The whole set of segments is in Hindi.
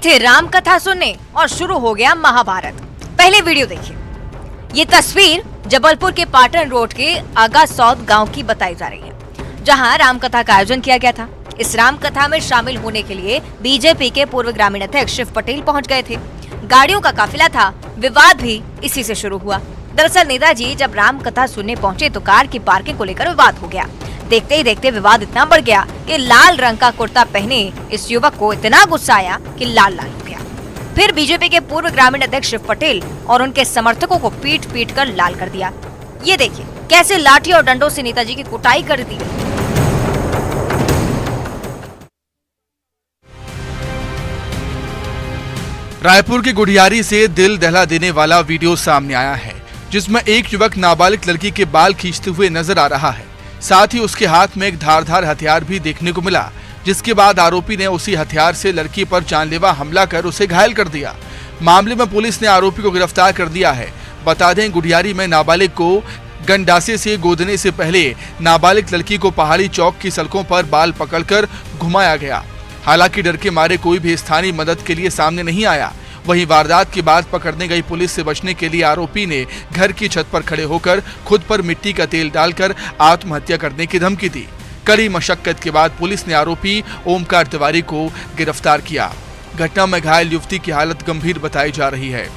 थे राम कथा सुनने और शुरू हो गया महाभारत। पहले वीडियो देखिए। ये तस्वीर जबलपुर के पाटन रोड के आगा सौद गांव की बताई जा रही है, जहां राम कथा का आयोजन किया गया था। इस राम कथा में शामिल होने के लिए बीजेपी के पूर्व ग्रामीण अध्यक्ष शिव पटेल पहुंच गए थे। गाड़ियों का काफिला था। विवाद भी इसी से शुरू हुआ। दरअसल नेताजी जब राम कथा सुनने पहुंचे तो कार की पार्किंग को लेकर विवाद हो गया। देखते ही देखते विवाद इतना बढ़ गया कि लाल रंग का कुर्ता पहने इस युवक को इतना गुस्सा आया कि लाल लाल हो गया। फिर बीजेपी के पूर्व ग्रामीण अध्यक्ष शिव पटेल और उनके समर्थकों को पीट पीट कर लाल कर दिया। ये देखिए कैसे लाठी और डंडों से नेताजी की कुटाई कर दी। रायपुर के गुढ़ियारी से दिल दहला देने वाला वीडियो सामने आया है, जिसमें एक युवक नाबालिग लड़की के बाल खींचते हुए नजर आ रहा है। साथ ही उसके हाथ में एक धारदार हथियार भी देखने को मिला, जिसके बाद आरोपी ने उसी हथियार से लड़की पर जानलेवा हमला कर उसे घायल कर दिया। मामले में पुलिस ने आरोपी को गिरफ्तार कर दिया है। बता दें, गुढ़ियारी में नाबालिग को गंडासे से गोदने से पहले नाबालिग लड़की को पहाड़ी चौक की सड़कों पर बाल पकड़कर घुमाया गया। हालांकि डर के मारे कोई भी स्थानीय मदद के लिए सामने नहीं आया। वहीं वारदात के बाद पकड़ने गई पुलिस से बचने के लिए आरोपी ने घर की छत पर खड़े होकर खुद पर मिट्टी का तेल डालकर आत्महत्या करने की धमकी दी। कड़ी मशक्कत के बाद पुलिस ने आरोपी ओमकार तिवारी को गिरफ्तार किया। घटना में घायल युवती की हालत गंभीर बताई जा रही है।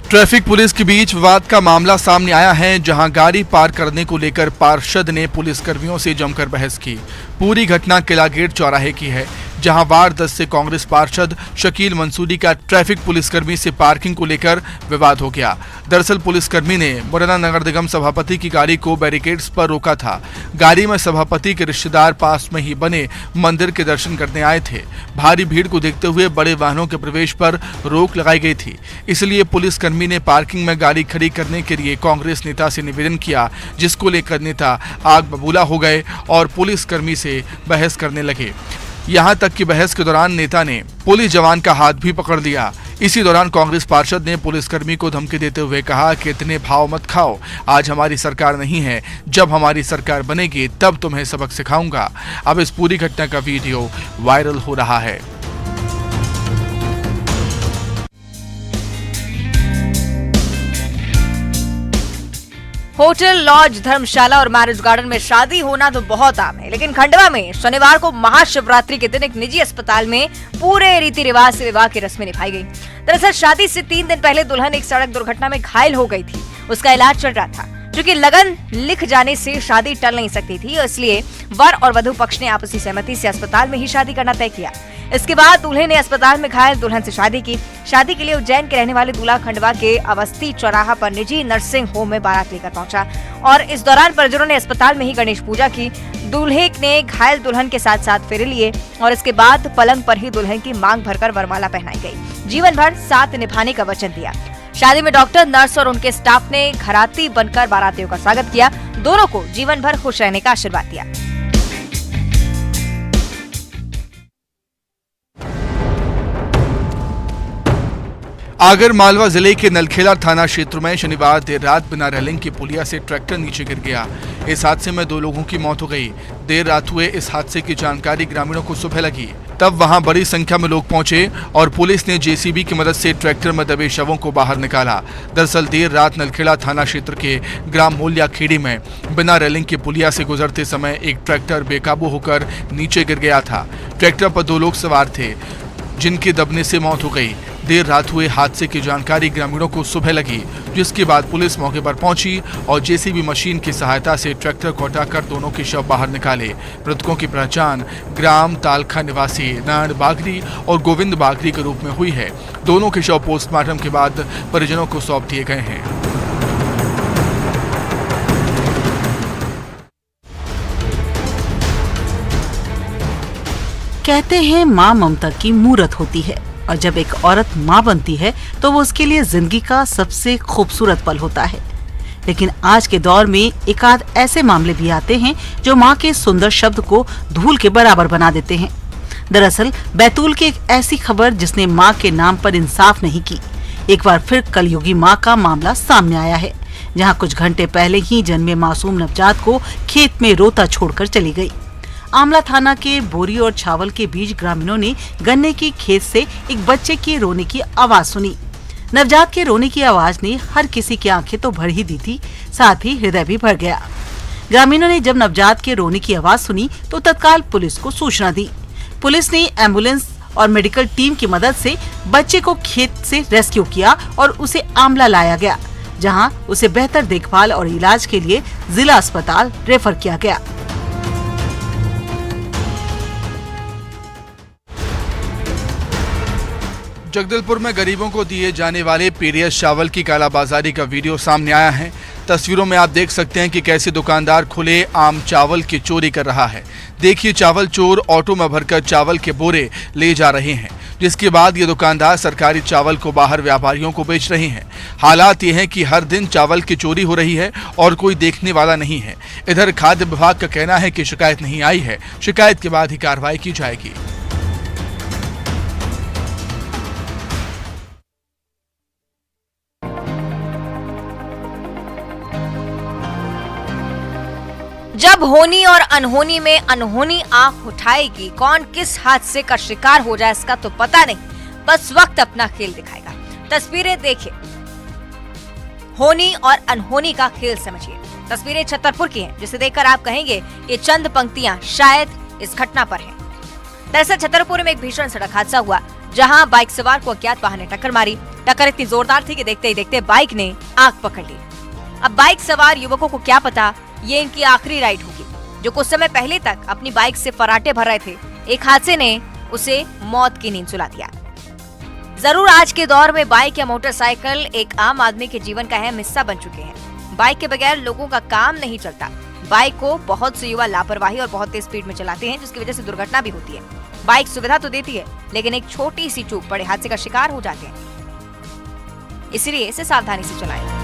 ट्रैफिक पुलिस के बीच विवाद का मामला सामने आया है, जहां गाड़ी पार करने को लेकर पार्षद ने पुलिस कर्मियों से जमकर बहस की। पूरी घटना किला गेट चौराहे की है, जहां वार्ड 10 से कांग्रेस पार्षद शकील मंसूरी का ट्रैफिक पुलिसकर्मी से पार्किंग को लेकर विवाद हो गया। दरअसल पुलिसकर्मी ने मुरैना नगर निगम सभापति की गाड़ी को बैरिकेड्स पर रोका था। गाड़ी में सभापति के रिश्तेदार पास में ही बने मंदिर के दर्शन करने आए थे। भारी भीड़ को देखते हुए बड़े वाहनों के प्रवेश पर रोक लगाई गई थी, इसलिए पुलिसकर्मी ने पार्किंग में गाड़ी खड़ी करने के लिए कांग्रेस नेता से निवेदन किया, जिसको लेकर नेता आग बबूला हो गए और पुलिसकर्मी से बहस करने लगे। यहां तक कि बहस के दौरान नेता ने पुलिस जवान का हाथ भी पकड़ लिया। इसी दौरान कांग्रेस पार्षद ने पुलिसकर्मी को धमकी देते हुए कहा कि इतने भाव मत खाओ, आज हमारी सरकार नहीं है, जब हमारी सरकार बनेगी तब तुम्हें सबक सिखाऊंगा। अब इस पूरी घटना का वीडियो वायरल हो रहा है। होटल, लॉज, धर्मशाला और मैरिज गार्डन में शादी होना तो बहुत आम है, लेकिन खंडवा में शनिवार को महाशिवरात्रि के दिन एक निजी अस्पताल में पूरे रीति रिवाज से विवाह की रस्में निभाई गई। दरअसल शादी से 3 दिन पहले दुल्हन एक सड़क दुर्घटना में घायल हो गई थी। उसका इलाज चल रहा था। क्योंकि लगन लिख जाने से शादी टल नहीं सकती थी, इसलिए वर और वधू पक्ष ने आपसी सहमति से अस्पताल में ही शादी करना तय किया। इसके बाद दूल्हे ने अस्पताल में घायल दुल्हन से शादी की। शादी के लिए उज्जैन के रहने वाले दूल्हा खंडवा के अवस्थी चौराहा पर निजी नर्सिंग होम में बारात लेकर पहुंचा और इस दौरान परिजनों ने अस्पताल में ही गणेश पूजा की। दूल्हे ने घायल दुल्हन के साथ साथ फेरे लिए और इसके बाद पलंग पर ही दुल्हन की मांग भरकर वरमाला पहनाई गई। जीवन भर साथ निभाने का वचन दिया। शादी में डॉक्टर, नर्स और उनके स्टाफ ने घराती बनकर बारातियों का स्वागत किया। दोनों को जीवन भर खुश रहने का आशीर्वाद दिया। आगर मालवा जिले के नलखेड़ा थाना क्षेत्र में शनिवार देर रात बिना रेलिंग की पुलिया से ट्रैक्टर नीचे गिर गया। इस हादसे में 2 लोगों की मौत हो गई। देर रात हुए इस हादसे की जानकारी ग्रामीणों को सुबह लगी, तब वहां बड़ी संख्या में लोग पहुंचे और पुलिस ने जेसीबी की मदद से ट्रैक्टर में दबे शवों को बाहर निकाला। दरअसल देर रात नलखेड़ा थाना क्षेत्र के ग्राम मोलिया खेड़ी में बिना रेलिंग की पुलिया से गुजरते समय एक ट्रैक्टर बेकाबू होकर नीचे गिर गया था। ट्रैक्टर पर 2 लोग सवार थे, जिनके दबने से मौत हो गई। देर रात हुए हादसे की जानकारी ग्रामीणों को सुबह लगी, जिसके बाद पुलिस मौके पर पहुंची और जेसीबी मशीन की सहायता से ट्रैक्टर को हटाकर दोनों के शव बाहर निकाले। मृतकों की पहचान ग्राम तालखा निवासी नारायण बागरी और गोविंद बागरी के रूप में हुई है। दोनों के शव पोस्टमार्टम के बाद परिजनों को सौंप दिए गए हैं। कहते हैं माँ ममता की मूरत होती है और जब एक औरत माँ बनती है तो वो उसके लिए जिंदगी का सबसे खूबसूरत पल होता है। लेकिन आज के दौर में एक आध ऐसे मामले भी आते हैं जो माँ के सुंदर शब्द को धूल के बराबर बना देते हैं। दरअसल बैतूल की एक ऐसी खबर जिसने माँ के नाम पर इंसाफ नहीं की। एक बार फिर कलयुगी माँ का मामला सामने आया है। जहां कुछ घंटे पहले ही जन्मे मासूम नवजात को खेत में रोता छोड़कर चली गई। आमला थाना के बोरी और छावल के बीच ग्रामीणों ने गन्ने की खेत से एक बच्चे के रोने की आवाज सुनी। नवजात के रोने की आवाज ने हर किसी की आंखें तो भर ही दी थी, साथ ही हृदय भी भर गया। ग्रामीणों ने जब नवजात के रोने की आवाज सुनी तो तत्काल पुलिस को सूचना दी। पुलिस ने एम्बुलेंस और मेडिकल टीम की मदद से बच्चे को खेत से रेस्क्यू किया और उसे आमला लाया गया, जहां उसे बेहतर देखभाल और इलाज के लिए जिला अस्पताल रेफर किया गया। जगदलपुर में गरीबों को दिए जाने वाले पीडीएस चावल की कालाबाजारी का वीडियो सामने आया है। तस्वीरों में आप देख सकते हैं कि कैसे दुकानदार खुले आम चावल की चोरी कर रहा है। देखिए, चावल चोर ऑटो में भरकर चावल के बोरे ले जा रहे हैं, जिसके बाद ये दुकानदार सरकारी चावल को बाहर व्यापारियों को बेच रहे हैं। हालात ये हैं कि हर दिन चावल की चोरी हो रही है और कोई देखने वाला नहीं है। इधर खाद्य विभाग का कहना है कि शिकायत नहीं आई है, शिकायत के बाद ही कार्रवाई की जाएगी। जब होनी और अनहोनी में अनहोनी आंख उठाएगी, कौन किस हादसे का शिकार हो जाए इसका तो पता नहीं, बस वक्त अपना खेल दिखाएगा। तस्वीरें देखिए, होनी और अनहोनी का खेल समझिए। तस्वीरें छतरपुर की हैं, जिसे देखकर आप कहेंगे कि चंद पंक्तियां शायद इस घटना पर हैं। दरअसल छतरपुर में एक भीषण सड़क हादसा हुआ, जहां बाइक सवार को अज्ञात वाहन ने टक्कर मारी। टक्कर इतनी जोरदार थी कि देखते ही देखते बाइक ने आग पकड़ ली। अब बाइक सवार युवकों को क्या पता ये इनकी आखिरी राइड होगी, जो कुछ समय पहले तक अपनी बाइक से फराटे भर रहे थे। एक हादसे ने उसे मौत की नींद सुला दिया। जरूर आज के दौर में बाइक या मोटरसाइकिल एक आम आदमी के जीवन का अहम हिस्सा बन चुके हैं। बाइक के बगैर लोगों का काम नहीं चलता। बाइक को बहुत से युवा लापरवाही और बहुत तेज स्पीड में चलाते हैं, जिसकी वजह से दुर्घटना भी होती है। बाइक सुविधा तो देती है, लेकिन एक छोटी सी चूक बड़े हादसे का शिकार हो जाते हैं। इसलिए इसे सावधानी से चलाएं।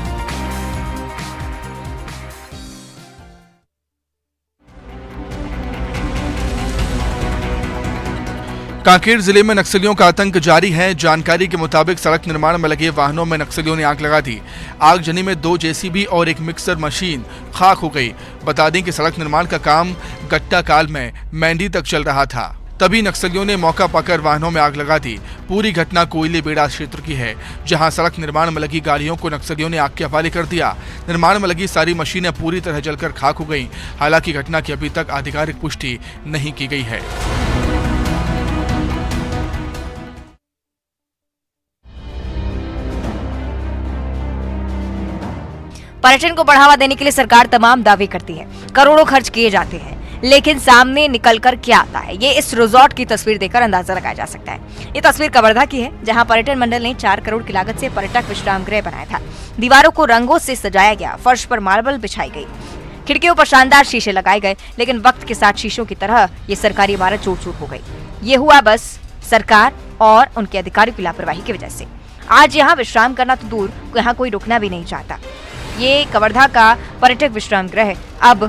कांकेर जिले में नक्सलियों का आतंक जारी है। जानकारी के मुताबिक सड़क निर्माण में लगे वाहनों में नक्सलियों ने आग लगा दी। आगजनी में 2 जेसीबी और एक मिक्सर मशीन खाक हो गई। बता दें कि सड़क निर्माण का काम गट्टा काल में मैंडी तक चल रहा था, तभी नक्सलियों ने मौका पाकर वाहनों में आग लगा दी। पूरी घटना कोयले बेड़ा क्षेत्र की है, जहां सड़क निर्माण में लगी गाड़ियों को नक्सलियों ने आग के हवाले कर दिया। निर्माण में लगी सारी मशीनें पूरी तरह जलकर खाक हो गईं। हालांकि घटना की अभी तक आधिकारिक पुष्टि नहीं की गई है। पर्यटन को बढ़ावा देने के लिए सरकार तमाम दावे करती है, करोड़ों खर्च किए जाते हैं, लेकिन सामने निकलकर क्या आता है, ये इस रिजॉर्ट की तस्वीर देखकर अंदाजा लगाया जा सकता है। ये तस्वीर कवर्धा की है, जहां पर्यटन मंडल ने 4 करोड़ की लागत से पर्यटक विश्राम गृह बनाया था। दीवारों को रंगों से सजाया गया, फर्श पर मार्बल बिछाई गई, खिड़कियों पर शानदार शीशे लगाए गए, लेकिन वक्त के साथ शीशों की तरह ये सरकारी इमारत चूर-चूर हो गई। ये हुआ बस सरकार और उनके अधिकारियों की लापरवाही की वजह से। आज यहाँ विश्राम करना तो दूर, यहाँ कोई रुकना भी नहीं चाहता। ये कवर्धा का पर्यटक विश्राम गृह अब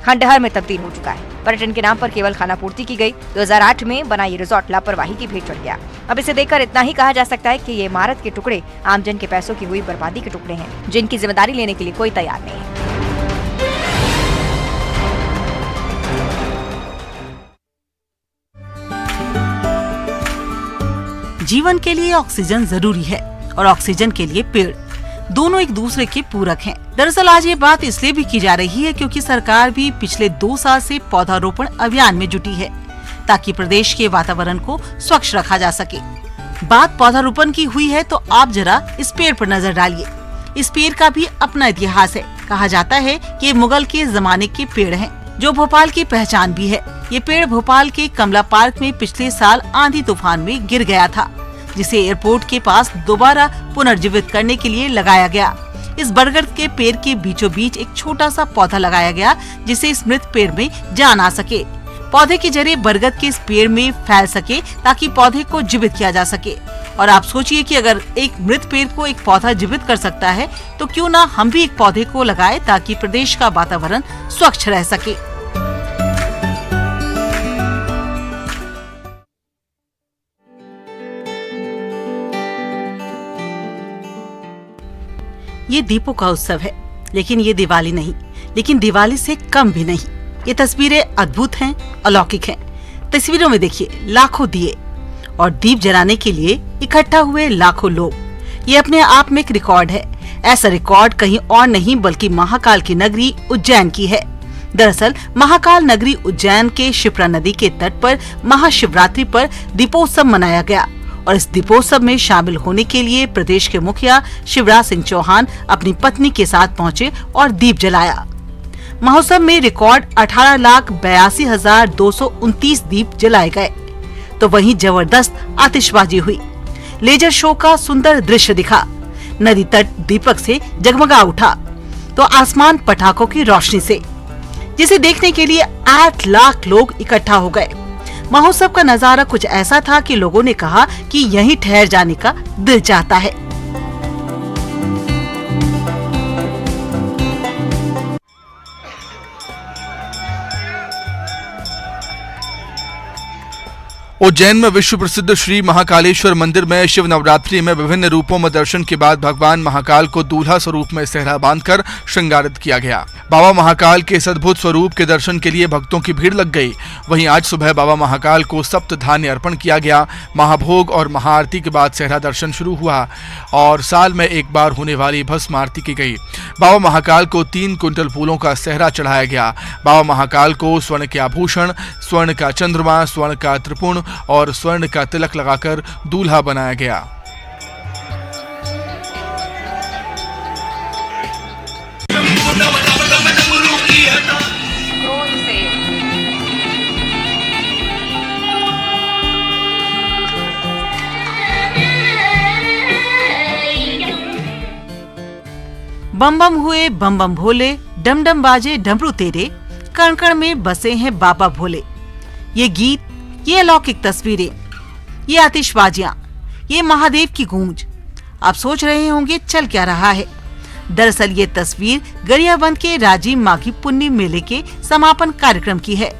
खंडहर में तब्दील हो चुका है। पर्यटन के नाम पर केवल खानापूर्ति की गई। 2008 में बना ये रिजॉर्ट लापरवाही की भेंट चढ़ गया। अब इसे देखकर इतना ही कहा जा सकता है कि ये इमारत के टुकड़े आमजन के पैसों की हुई बर्बादी के टुकड़े हैं, जिनकी जिम्मेदारी लेने के लिए कोई तैयार नहीं है। जीवन के लिए ऑक्सीजन जरूरी है और ऑक्सीजन के लिए पेड़, दोनों एक दूसरे के पूरक हैं। दरअसल आज ये बात इसलिए भी की जा रही है क्योंकि सरकार भी पिछले 2 साल से पौधारोपण अभियान में जुटी है, ताकि प्रदेश के वातावरण को स्वच्छ रखा जा सके। बात पौधारोपण की हुई है तो आप जरा इस पेड़ पर नजर डालिए। इस पेड़ का भी अपना इतिहास है। कहा जाता है कि ये मुगल के जमाने के पेड़ हैं, जो भोपाल की पहचान भी है। ये पेड़ भोपाल के कमला पार्क में पिछले साल आंधी तूफान में गिर गया था, जिसे एयरपोर्ट के पास दोबारा पुनर्जीवित करने के लिए लगाया गया। इस बरगद के पेड़ के बीचों बीच एक छोटा सा पौधा लगाया गया, जिससे इस मृत पेड़ में जान आ सके। पौधे की जड़ें बरगद के इस पेड़ में फैल सके, ताकि पौधे को जीवित किया जा सके। और आप सोचिए कि अगर एक मृत पेड़ को एक पौधा जीवित कर सकता है, तो क्यों ना हम भी एक पौधे को लगाए, ताकि प्रदेश का वातावरण स्वच्छ रह सके। ये दीपों का उत्सव है। लेकिन ये दिवाली नहीं, लेकिन दिवाली से कम भी नहीं। ये तस्वीरें अद्भुत हैं, अलौकिक हैं। तस्वीरों में देखिए लाखों दिए और दीप जलाने के लिए इकट्ठा हुए लाखों लोग। ये अपने आप में एक रिकॉर्ड है। ऐसा रिकॉर्ड कहीं और नहीं बल्कि महाकाल की नगरी उज्जैन की है। दरअसल महाकाल नगरी उज्जैन के शिप्रा नदी के तट पर महाशिवरात्रि पर दीपोत्सव मनाया गया और इस दीपोत्सव में शामिल होने के लिए प्रदेश के मुखिया शिवराज सिंह चौहान अपनी पत्नी के साथ पहुंचे और दीप जलाया। महोत्सव में रिकॉर्ड 18,82,229 दीप जलाए गए, तो वहीं जबरदस्त आतिशबाजी हुई। लेजर शो का सुंदर दृश्य दिखा। नदी तट दीपक से जगमगा उठा तो आसमान पटाखों की रोशनी से, जिसे देखने के लिए 8 लाख लोग इकट्ठा हो गए। महोत्सव का नजारा कुछ ऐसा था कि लोगों ने कहा कि यहीं ठहर जाने का दिल चाहता है। उज्जैन में विश्व प्रसिद्ध श्री महाकालेश्वर मंदिर में शिव नवरात्रि में विभिन्न रूपों में दर्शन के बाद भगवान महाकाल को दूल्हा स्वरूप में सेहरा बांधकर श्रृंगारित किया गया। बाबा महाकाल के इस अद्भुत स्वरूप के दर्शन के लिए भक्तों की भीड़ लग गई। वहीं आज सुबह बाबा महाकाल को सप्त धान्य अर्पण किया गया। महाभोग और महाआरती के बाद सेहरा दर्शन शुरू हुआ और साल में एक बार होने वाली भस्म आरती की गई। बाबा महाकाल को 3 क्विंटल फूलों का सेहरा चढ़ाया गया। बाबा महाकाल को स्वर्ण के आभूषण, स्वर्ण का चंद्रमा, स्वर्ण का त्रिपुण और स्वर्ण का तिलक लगाकर दूल्हा बनाया गया। बम बम हुए बम बम भोले, डम डम बाजे डमरू तेरे, कण कण में बसे हैं बाबा भोले। ये गीत, ये अलौकिक तस्वीरें, ये आतिशबाजियां, ये महादेव की गूंज। आप सोच रहे होंगे चल क्या रहा है। दरअसल ये तस्वीर गरियाबंद के राजीव माघी पुन्नी मेले के समापन कार्यक्रम की है।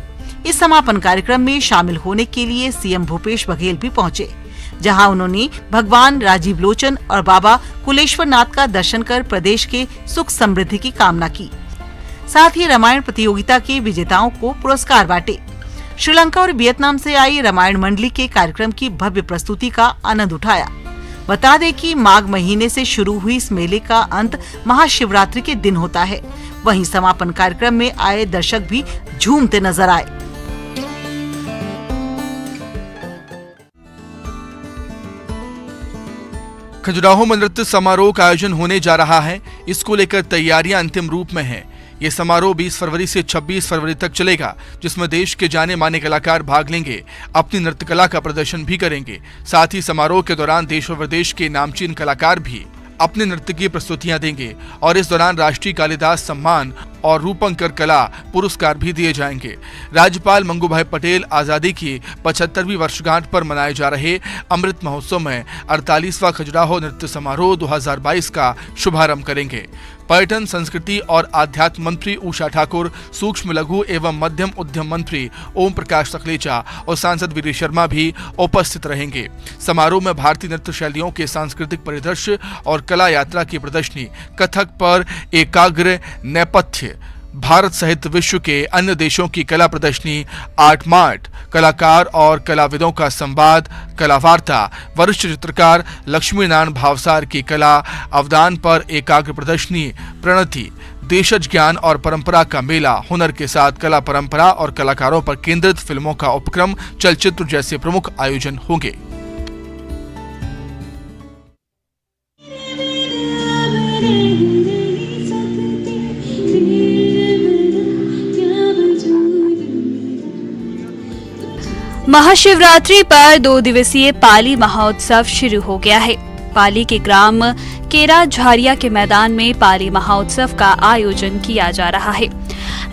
इस समापन कार्यक्रम में शामिल होने के लिए सीएम भूपेश बघेल भी पहुंचे, जहां उन्होंने भगवान राजीव लोचन और बाबा कुलेश्वर नाथ का दर्शन कर प्रदेश के सुख समृद्धि की कामना की। साथ ही रामायण प्रतियोगिता के विजेताओं को पुरस्कार बांटे। श्रीलंका और वियतनाम से आई रामायण मंडली के कार्यक्रम की भव्य प्रस्तुति का आनंद उठाया। बता दें कि माघ महीने से शुरू हुई इस मेले का अंत महाशिवरात्रि के दिन होता है। वहीं समापन कार्यक्रम में आए दर्शक भी झूमते नजर आए। खजुराहो में नृत्य समारोह का आयोजन होने जा रहा है। इसको लेकर तैयारियां अंतिम रूप में हैं। ये समारोह 20 फरवरी से 26 फरवरी तक चलेगा, जिसमें देश के जाने माने कलाकार भाग लेंगे, अपनी नृत्य कला का प्रदर्शन भी करेंगे। साथ ही समारोह के दौरान देश और विदेश के नामचीन कलाकार भी अपने नृत्य की प्रस्तुतियां देंगे और इस दौरान राष्ट्रीय कालिदास सम्मान और रूपंकर कला पुरस्कार भी दिए जाएंगे। राज्यपाल मंगूभाई पटेल आजादी की 75वीं वर्षगांठ पर मनाए जा रहे अमृत महोत्सव में 48वां खजुराहो नृत्य समारोह 2022 का शुभारंभ करेंगे। पर्यटन, संस्कृति और आध्यात्म मंत्री उषा ठाकुर, सूक्ष्म लघु एवं मध्यम उद्यम मंत्री ओम प्रकाश सखलेचा और सांसद वीर शर्मा भी उपस्थित रहेंगे। समारोह में भारतीय नृत्य शैलियों के सांस्कृतिक परिदृश्य और कला यात्रा की प्रदर्शनी, कथक पर एकाग्र नेपथ्य, भारत सहित विश्व के अन्य देशों की कला प्रदर्शनी, आर्ट मार्ट, कलाकार और कलाविदों का संवाद, कला वार्ता, वरिष्ठ चित्रकार लक्ष्मी नारायण भावसार की कला अवदान पर एकाग्र प्रदर्शनी, प्रणति, देशज ज्ञान और परंपरा का मेला, हुनर के साथ कला परंपरा और कलाकारों पर केंद्रित फिल्मों का उपक्रम, चलचित्र जैसे प्रमुख आयोजन होंगे। महाशिवरात्रि पर 2 दिवसीय पाली महोत्सव शुरू हो गया है। पाली के ग्राम केरा झारिया के मैदान में पाली महोत्सव का आयोजन किया जा रहा है।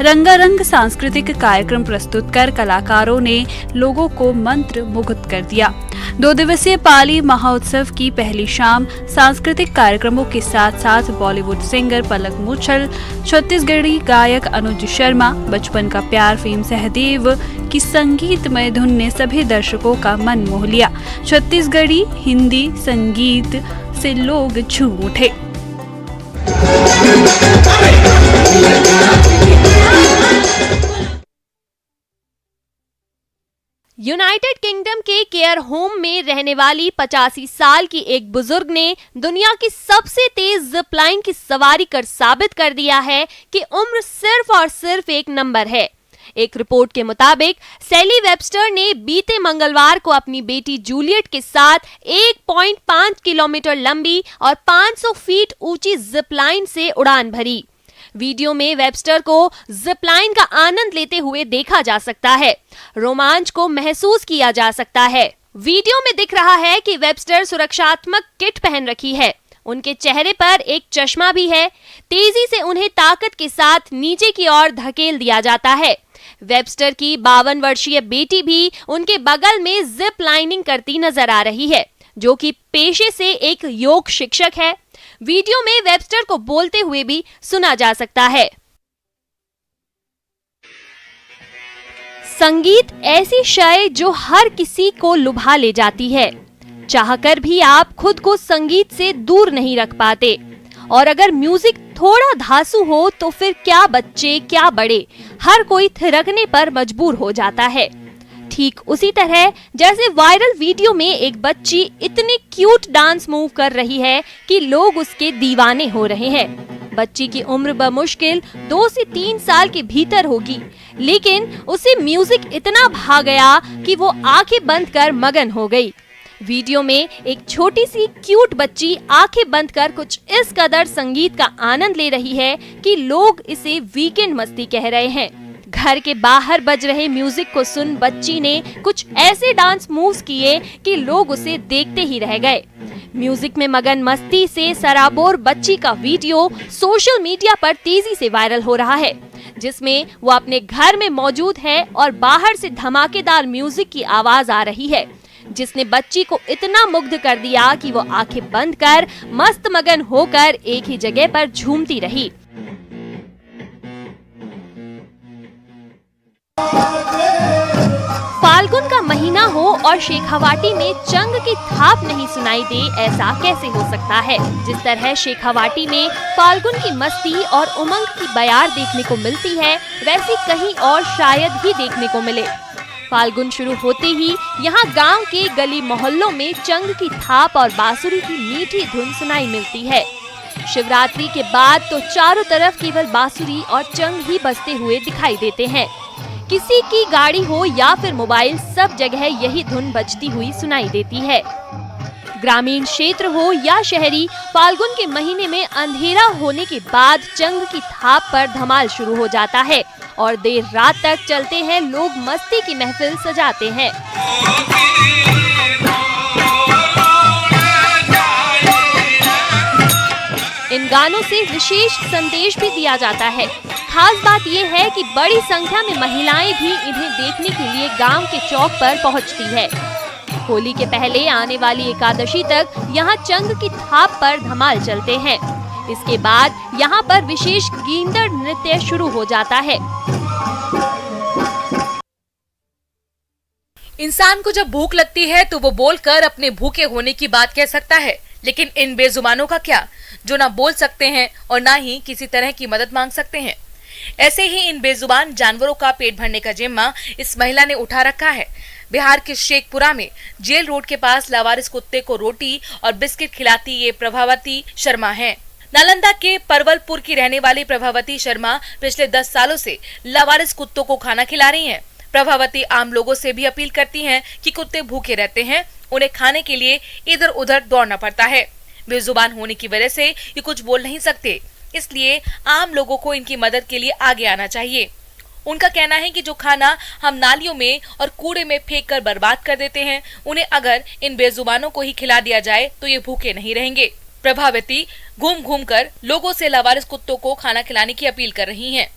रंगारंग सांस्कृतिक कार्यक्रम प्रस्तुत कर कलाकारों ने लोगों को मंत्र मुग्ध कर दिया। 2 दिवसीय पाली महोत्सव की पहली शाम सांस्कृतिक कार्यक्रमों के साथ साथ बॉलीवुड सिंगर पलक मुछल, छत्तीसगढ़ी गायक अनुज शर्मा, बचपन का प्यार फेम सहदेव की संगीतमय धुन ने सभी दर्शकों का मन मोह लिया। छत्तीसगढ़ी हिंदी संगीत से लोग झूम उठे। यूनाइटेड किंगडम के केयर होम में रहने वाली 85 साल की एक बुजुर्ग ने दुनिया की सबसे तेज जिप लाइन की सवारी कर साबित कर दिया है कि उम्र सिर्फ और सिर्फ एक नंबर है। एक रिपोर्ट के मुताबिक सैली वेबस्टर ने बीते मंगलवार को अपनी बेटी जूलियट के साथ 1.5 किलोमीटर लंबी और 500 फीट ऊंची जिप लाइन से उड़ान भरी। वीडियो में वेबस्टर को जिप लाइन का आनंद लेते हुए देखा जा सकता है। रोमांच को महसूस किया जा सकता है। वीडियो में दिख रहा है कि वेबस्टर सुरक्षात्मक किट पहन रखी है। उनके चेहरे पर एक चश्मा भी है। तेजी से उन्हें ताकत के साथ नीचे की ओर धकेल दिया जाता है। वेबस्टर की 52 वर्षीय बेटी भी उनके बगल में जिप लाइनिंग करती नजर आ रही है, जो कि पेशे से एक योग शिक्षक है। वीडियो में वेबस्टर को बोलते हुए भी सुना जा सकता है। संगीत ऐसी शय जो हर किसी को लुभा ले जाती है। चाहकर भी आप खुद को संगीत से दूर नहीं रख पाते। और अगर म्यूजिक थोड़ा धांसू हो तो फिर क्या बच्चे क्या बड़े, हर कोई थिरकने पर मजबूर हो जाता है। ठीक उसी तरह जैसे वायरल वीडियो में एक बच्ची इतने क्यूट डांस मूव कर रही है कि लोग उसके दीवाने हो रहे हैं। बच्ची की उम्र बमुश्किल 2 से 3 साल के भीतर होगी, लेकिन उसे म्यूजिक इतना भा गया कि वो आंखें बंद कर मगन हो गई। वीडियो में एक छोटी सी क्यूट बच्ची आंखें बंद कर कुछ इस कदर संगीत का आनंद ले रही है कि लोग इसे वीकेंड मस्ती कह रहे हैं। घर के बाहर बज रहे म्यूजिक को सुन बच्ची ने कुछ ऐसे डांस मूव्स किए कि लोग उसे देखते ही रह गए। म्यूजिक में मगन मस्ती से सराबोर बच्ची का वीडियो सोशल मीडिया पर तेजी से वायरल हो रहा है, जिसमें वो अपने घर में मौजूद है और बाहर से धमाकेदार म्यूजिक की आवाज आ रही है, जिसने बच्ची को इतना मुग्ध कर दिया कि वो आंखें बंद कर मस्त मगन होकर एक ही जगह पर झूमती रही। फाल्गुन का महीना हो और शेखावाटी में चंग की थाप नहीं सुनाई दे, ऐसा कैसे हो सकता है। जिस तरह शेखावाटी में फाल्गुन की मस्ती और उमंग की बयार देखने को मिलती है, वैसी कहीं और शायद ही देखने को मिले। फाल्गुन शुरू होते ही यहाँ गांव के गली मोहल्लों में चंग की थाप और बांसुरी की मीठी धुन सुनाई मिलती है। शिवरात्रि के बाद तो चारों तरफ केवल बांसुरी और चंग ही बजते हुए दिखाई देते हैं। किसी की गाड़ी हो या फिर मोबाइल, सब जगह यही धुन बजती हुई सुनाई देती है। ग्रामीण क्षेत्र हो या शहरी, फाल्गुन के महीने में अंधेरा होने के बाद चंग की थाप पर धमाल शुरू हो जाता है और देर रात तक चलते हैं लोग मस्ती की महफिल सजाते हैं। इन गानों से विशेष संदेश भी दिया जाता है। खास बात यह है कि बड़ी संख्या में महिलाएं भी इन्हें देखने के लिए गांव के चौक पर पहुंचती है। होली के पहले आने वाली एकादशी तक यहाँ चंग की थाप पर धमाल चलते हैं। इसके बाद यहाँ पर विशेष गींदड़ नृत्य शुरू हो जाता है। इंसान को जब भूख लगती है तो वो बोलकर अपने भूखे होने की बात कह सकता है, लेकिन इन बेजुबानों का क्या, जो ना बोल सकते हैं और ना ही किसी तरह की मदद मांग सकते हैं। ऐसे ही इन बेजुबान जानवरों का पेट भरने का जिम्मा इस महिला ने उठा रखा है। बिहार के शेखपुरा में जेल रोड के पास लावारिस कुत्ते को रोटी और बिस्किट खिलाती ये प्रभावती शर्मा है। नालंदा के परवलपुर की रहने वाली प्रभावती शर्मा पिछले 10 सालों से लावारिस कुत्तों को खाना खिला रही हैं। प्रभावती आम लोगों से भी अपील करती हैं कि कुत्ते भूखे रहते हैं, उन्हें खाने के लिए इधर उधर दौड़ना पड़ता है। बेजुबान होने की वजह से ये कुछ बोल नहीं सकते, इसलिए आम लोगों को इनकी मदद के लिए आगे आना चाहिए। उनका कहना है कि जो खाना हम नालियों में और कूड़े में फेंक कर बर्बाद कर देते हैं, उन्हें अगर इन बेजुबानों को ही खिला दिया जाए तो ये भूखे नहीं रहेंगे। प्रभावती घूम घूम कर लोगों से लावारिस कुत्तों को खाना खिलाने की अपील कर रही हैं।